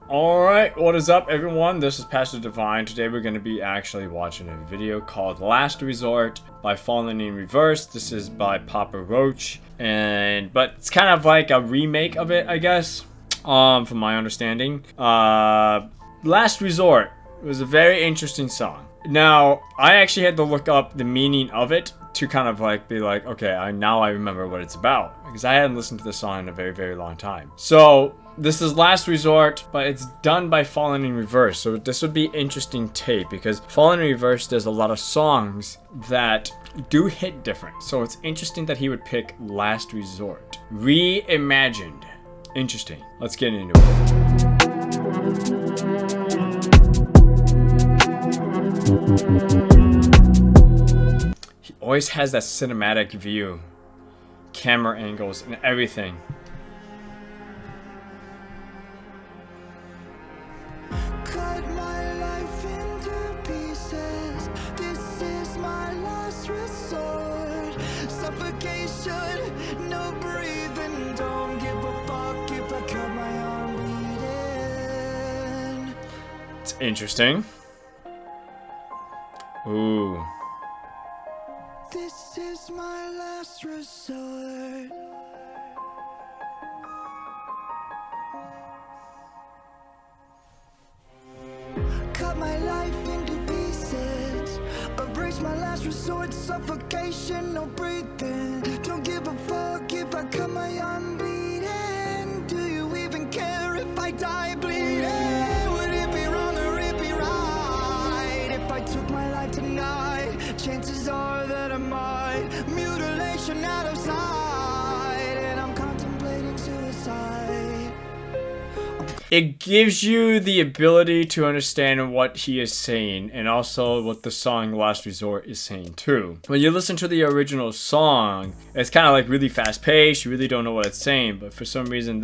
Alright, what is up everyone? This is Pastor Divine. Today we're going to be actually watching a video called Last Resort by Falling in Reverse. This is by Papa Roach, but it's kind of like a remake of it, I guess, from my understanding. Last Resort was a very interesting song. Now, I actually had to look up the meaning of it to kind of like be like, okay, now I remember what it's about, because I hadn't listened to this song in a very, very long time. So this is Last Resort, but it's done by Falling in Reverse. So this would be interesting tape, because Falling in Reverse does a lot of songs that do hit different. So it's interesting that he would pick Last Resort. Reimagined. Interesting. Let's get into it. He always has that cinematic view, camera angles and everything. Cut my life into pieces. This is my last resort. Suffocation, no breathing. Don't give a fuck if I cut my arm bleeding. It's interesting. Ooh. This is my last resort. Cut my life into pieces. Erase my last resort. Suffocation, no breathing. Don't give a fuck if I cut my arm bleeding. Do you even care if I die bleeding? Would it be wrong or it be right if I took my life tonight? Chances are that I might. Mutilation out of sight, and I'm contemplating suicide. It gives you the ability to understand what he is saying, and also what the song Last Resort is saying too. When you listen to the original song, it's kind of like really fast paced. You really don't know what it's saying, but for some reason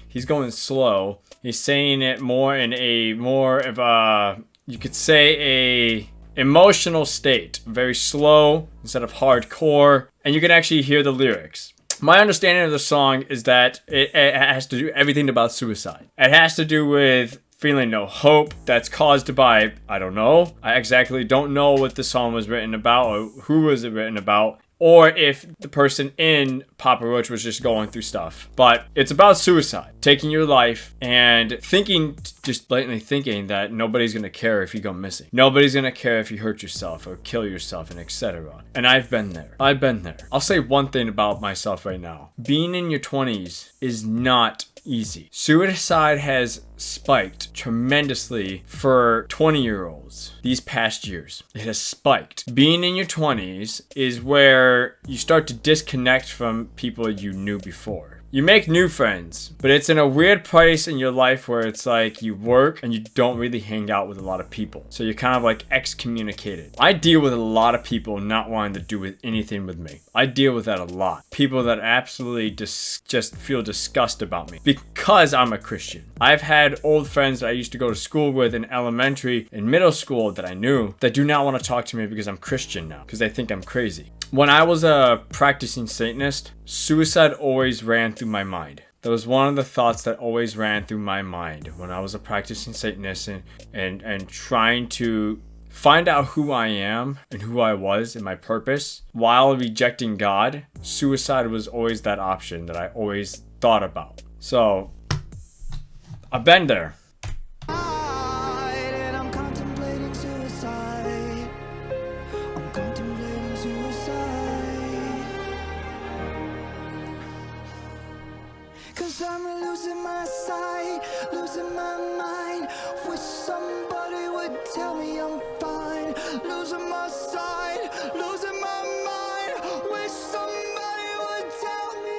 he's going slow. He's saying it more in a more of a, you could say, a emotional state. Very slow instead of hardcore, and you can actually hear the lyrics. My understanding of the song is that it has to do everything about suicide. It has to do with feeling no hope that's caused by, I don't know. I exactly don't know what the song was written about or who was it written about, or if the person in Papa Roach was just going through stuff. But it's about suicide, taking your life and thinking, just blatantly thinking that nobody's gonna care if you go missing. Nobody's gonna care if you hurt yourself or kill yourself and etc. And I've been there. I've been there. I'll say one thing about myself right now. Being in your 20s is not easy. Suicide has spiked tremendously for 20-year-olds these past years. It has spiked. Being in your 20s is where you start to disconnect from people you knew before. You make new friends, but it's in a weird place in your life where it's like you work and you don't really hang out with a lot of people. So you're kind of like excommunicated. I deal with a lot of people not wanting to do with anything with me. I deal with that a lot. People that absolutely just feel disgust about me because I'm a Christian. I've had old friends that I used to go to school with in elementary and middle school that I knew that do not want to talk to me because I'm Christian now, because they think I'm crazy. When I was a practicing Satanist, suicide always ran through my mind. That was one of the thoughts that always ran through my mind when I was a practicing Satanist and trying to find out who I am and who I was and my purpose. While rejecting God, suicide was always that option that I always thought about. So, I've been there. And I'm contemplating suicide. I'm contemplating suicide. 'Cause I'm losing my sight, losing my mind. Wish somebody would tell me I'm fine. Losing my sight, losing my mind. Wish somebody would tell me.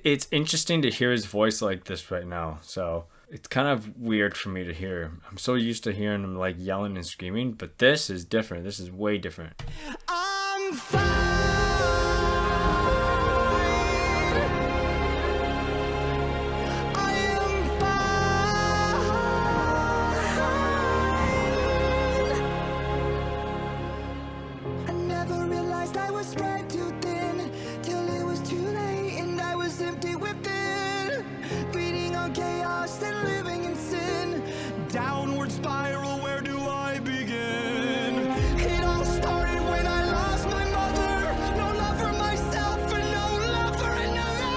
It's interesting to hear his voice like this right now. So it's kind of weird for me to hear. I'm so used to hearing him like yelling and screaming, but this is different. This is way different. I'm fine. I am fine. I never realized I was spread too thin till it was too late and I was empty within. Beating on chaos than living in sin. Downward spiral, where do I begin? It all started when I lost my mother. No love for myself and no love for another.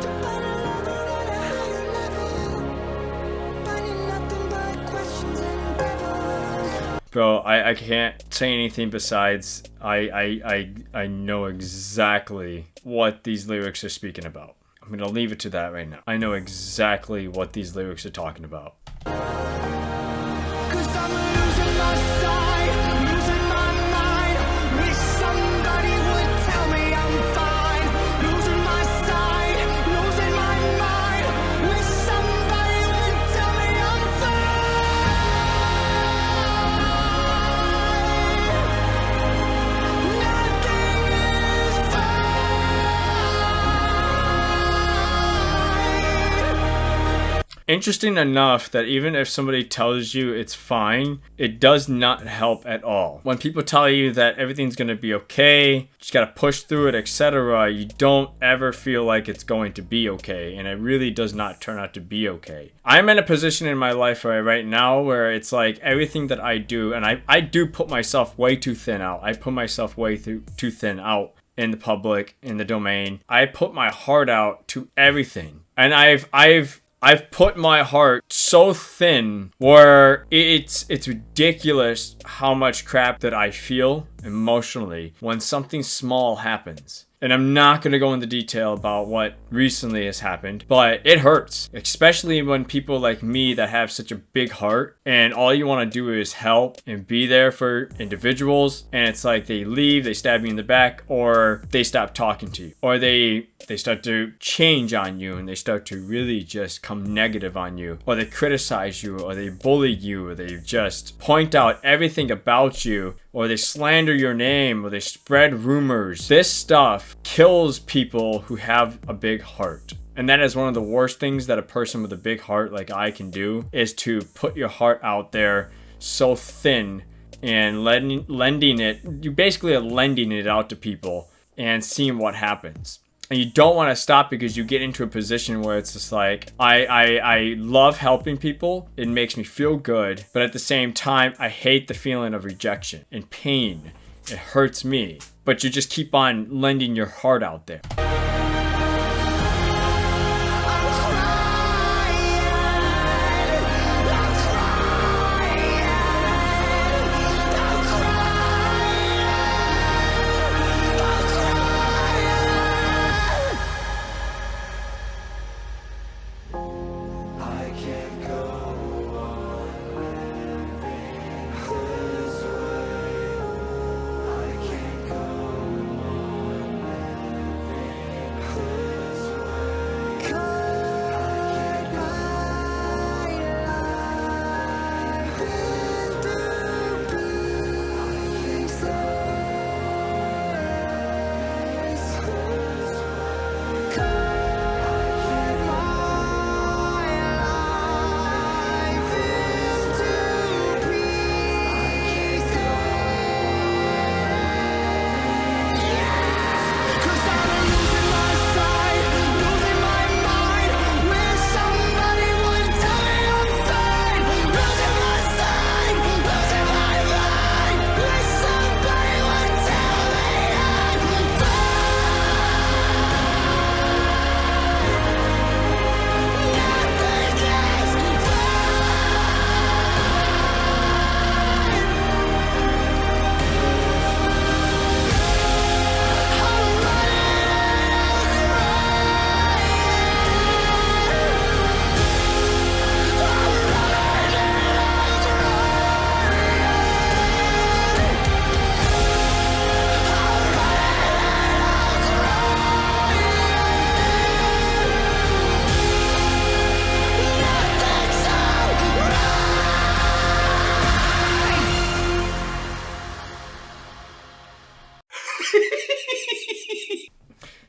To find a lover on a higher level, finding nothing but questions and devils. Bro, I can't say anything besides I know exactly what these lyrics are speaking about. I'm gonna leave it to that right now. I know exactly what these lyrics are talking about. 'Cause I'm losing my sight, losing my mind. Wish somebody would tell me I'm fine. Losing my sight, losing my mind. Wish somebody would tell me I'm fine. Nothing is fine. Interesting enough that even if somebody tells you it's fine, it does not help at all. When people tell you that everything's gonna be okay, just gotta push through it, etc., you don't ever feel like it's going to be okay, and it really does not turn out to be okay. I'm in a position in my life right now where it's like everything that I do, and I do put myself way too thin out. I put myself way too thin out in the public, in the domain. I put my heart out to everything, and I've put my heart so thin where it's ridiculous how much crap that I feel emotionally when something small happens. And I'm not going to go into detail about what recently has happened, but it hurts, especially when people like me that have such a big heart and all you want to do is help and be there for individuals, and it's like they leave, they stab you in the back, or they stop talking to you, or they start to change on you and they start to really just come negative on you, or they criticize you, or they bully you, or they just point out everything about you, or they slander your name, or they spread rumors. This stuff kills people who have a big heart. And that is one of the worst things that a person with a big heart like I can do, is to put your heart out there so thin and lending it, you basically are lending it out to people and seeing what happens. And you don't want to stop because you get into a position where it's just like, I love helping people. It makes me feel good. But at the same time, I hate the feeling of rejection and pain. It hurts me. But you just keep on lending your heart out there.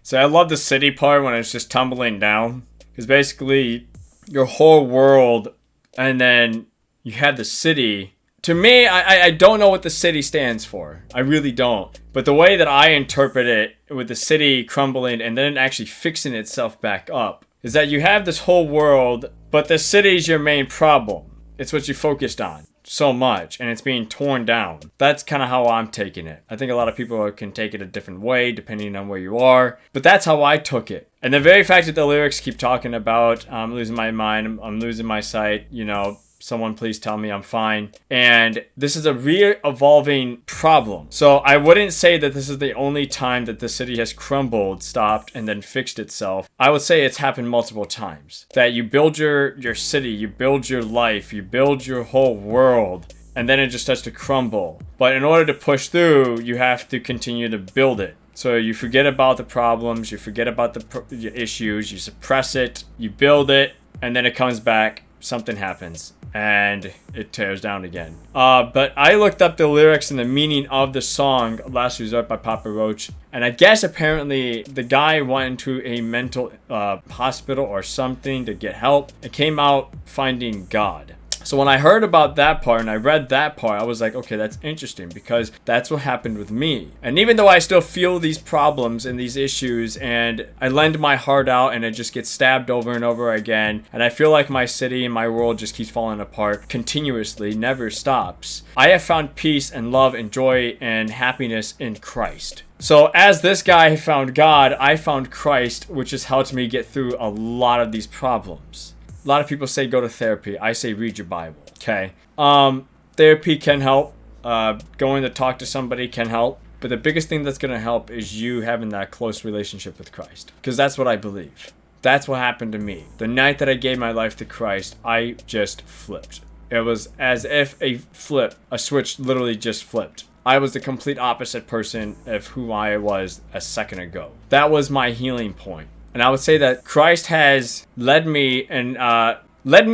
So I love the city part when it's just tumbling down. Because basically, your whole world, and then you have the city. To me, I don't know what the city stands for. I really don't. But the way that I interpret it, with the city crumbling and then actually fixing itself back up, is that you have this whole world, but the city's your main problem. It's what you focused on so much, and it's being torn down. That's kind of how I'm taking it. I think a lot of people can take it a different way depending on where you are, but that's how I took it. And the very fact that the lyrics keep talking about I'm losing my mind, I'm losing my sight, you know, someone please tell me I'm fine. And this is a re-evolving problem. So I wouldn't say that this is the only time that the city has crumbled, stopped, and then fixed itself. I would say it's happened multiple times. That you build your city, you build your life, you build your whole world, and then it just starts to crumble. But in order to push through, you have to continue to build it. So you forget about the problems, you forget about the issues, you suppress it, you build it, and then it comes back, something happens, and it tears down again. But I looked up the lyrics and the meaning of the song Last Resort by Papa Roach, and I guess apparently the guy went into a mental hospital or something to get help and came out finding God. So when I heard about that part and I read that part, I was like, okay, that's interesting because that's what happened with me. And even though I still feel these problems and these issues and I lend my heart out and it just gets stabbed over and over again, and I feel like my city and my world just keeps falling apart continuously, never stops, I have found peace and love and joy and happiness in Christ. So as this guy found God, I found Christ, which has helped me get through a lot of these problems. A lot of people say go to therapy. I say read your Bible. Okay. Therapy can help. Going to talk to somebody can help. But the biggest thing that's going to help is you having that close relationship with Christ. Because that's what I believe. That's what happened to me. The night that I gave my life to Christ, I just flipped. It was as if a switch literally just flipped. I was the complete opposite person of who I was a second ago. That was my healing point. And I would say that Christ has led me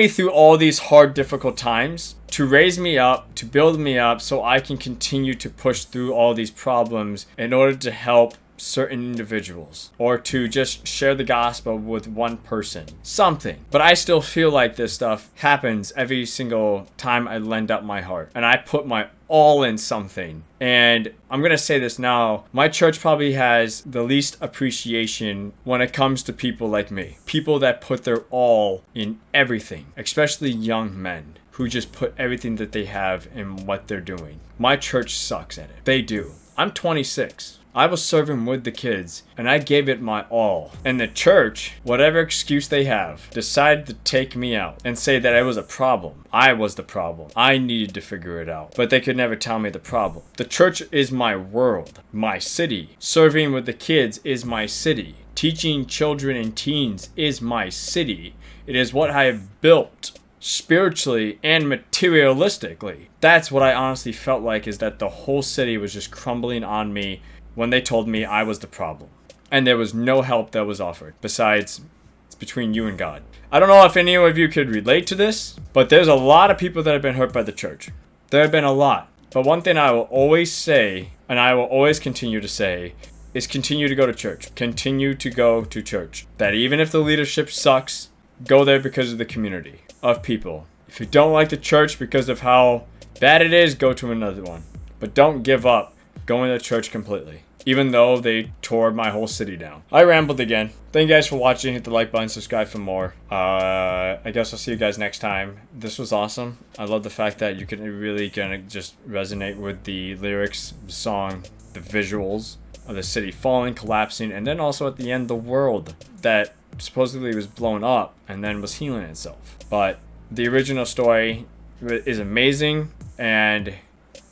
through all these hard, difficult times to raise me up, to build me up so I can continue to push through all these problems in order to help certain individuals or to just share the gospel with one person. Something. But I still feel like this stuff happens every single time I lend up my heart and I put my all in something. And I'm going to say this now, my church probably has the least appreciation when it comes to people like me. People that put their all in everything, especially young men who just put everything that they have in what they're doing. My church sucks at it. They do. I'm 26. I was serving with the kids and I gave it my all. And the church, whatever excuse they have, decided to take me out and say that it was a problem. I was the problem. I needed to figure it out. But they could never tell me the problem. The church is my world, my city. Serving with the kids is my city. Teaching children and teens is my city. It is what I have built spiritually and materialistically. That's what I honestly felt like, is that the whole city was just crumbling on me when they told me I was the problem. And there was no help that was offered besides it's between you and God. I don't know if any of you could relate to this, but there's a lot of people that have been hurt by the church. There have been a lot. But one thing I will always say, and I will always continue to say, is continue to go to church. Continue to go to church. That even if the leadership sucks, go there because of the community of people. If you don't like the church because of how bad it is, go to another one. But don't give up going to church completely, even though they tore my whole city down. I rambled again. Thank you guys for watching. Hit the like button, subscribe for more. I guess I'll see you guys next time. This was awesome. I love the fact that you can really kind of just resonate with the lyrics, the song, the visuals of the city falling, collapsing, and then also at the end, the world that supposedly was blown up and then was healing itself. But the original story is amazing, and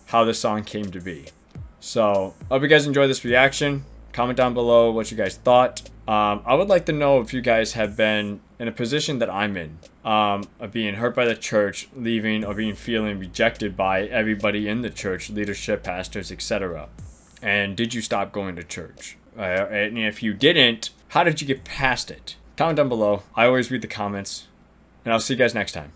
how the song came to be. So, I hope you guys enjoyed this reaction. Comment down below what you guys thought. I would like to know if you guys have been in a position that I'm in, of being hurt by the church, leaving, or feeling rejected by everybody in the church, leadership, pastors, etc. And did you stop going to church? And if you didn't, how did you get past it? Comment down below. I always read the comments. And I'll see you guys next time.